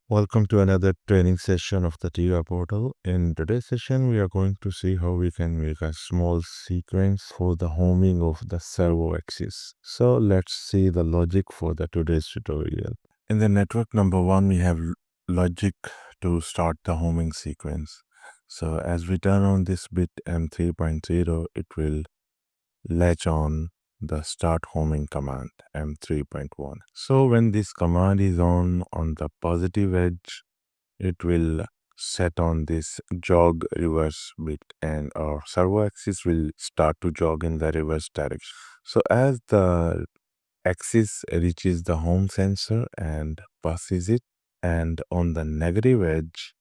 Welcome to another training session of the TIA portal. In today's session, we are going to see how we can make a small sequence for the homing of the servo axis. So let's see the logic for the today's tutorial. In the network number one, we have logic to start the homing sequence. So as we turn on this bit M3.0, it will latch on the start homing command M3.1. So when this command is on the positive edge, it will set on this jog reverse bit and our servo axis will start to jog in the reverse direction. So as the axis reaches the home sensor and passes it, and on the negative edge,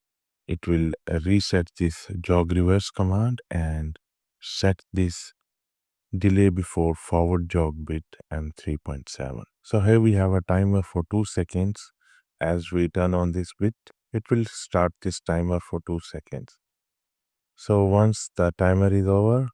it will reset this jog reverse command and set this delay before forward jog bit M3.7. So here we have a timer for 2 seconds. As we turn on this bit, it will start this timer for 2 seconds. So once the timer is over,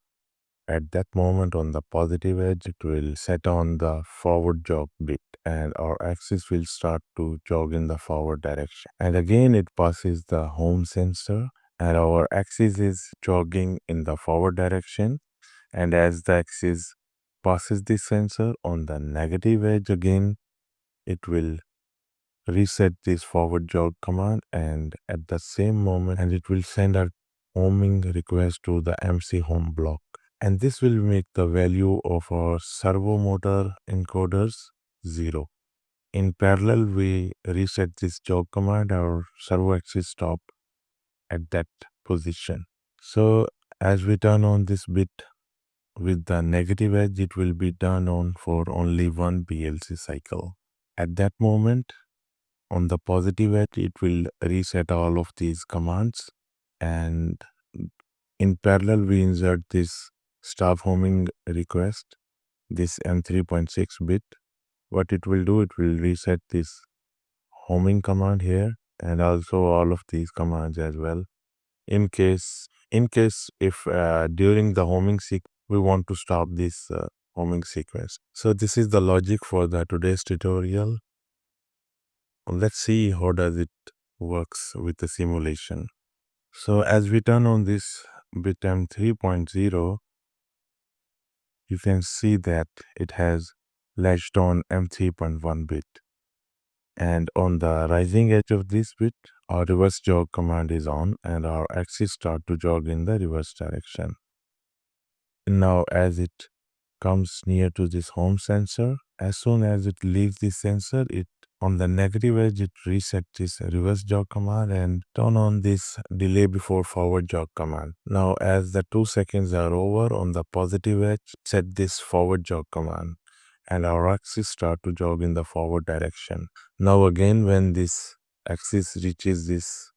at that moment on the positive edge, it will set on the forward jog bit and our axis will start to jog in the forward direction. And again, it passes the home sensor and our axis is jogging in the forward direction. And as the axis passes the sensor on the negative edge again, it will reset this forward jog command and at the same moment and it will send a homing request to the MC home block. And this will make the value of our servo motor encoders 0. In parallel, we reset this jog command, our servo axis stop at that position. So as we turn on this bit, with the negative edge, it will be turned on for only one PLC cycle. At that moment, on the positive edge, it will reset all of these commands. And in parallel, we insert this stop homing request, this M3.6 bit. What it will do, it will reset this homing command here and also all of these commands as well. In case if during the homing sequence, we want to stop this homing sequence. So this is the logic for the today's tutorial. Let's see how does it works with the simulation. So as we turn on this bit M3.0, you can see that it has latched on M3.1 bit. And on the rising edge of this bit, our reverse jog command is on and our axis start to jog in the reverse direction. Now as it comes near to this home sensor, as soon as it leaves the sensor, it on the negative edge, it resets this reverse jog command and turn on this delay before forward jog command. Now as the 2 seconds are over, on the positive edge, set this forward jog command and our axis start to jog in the forward direction. Now again, when this axis reaches this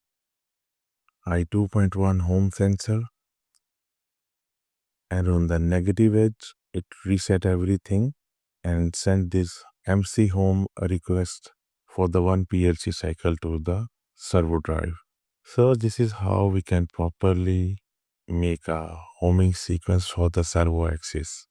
I2.1 home sensor, and on the negative edge, it reset everything and sent this MC home request for the one PLC cycle to the servo drive. So this is how we can properly make a homing sequence for the servo axis.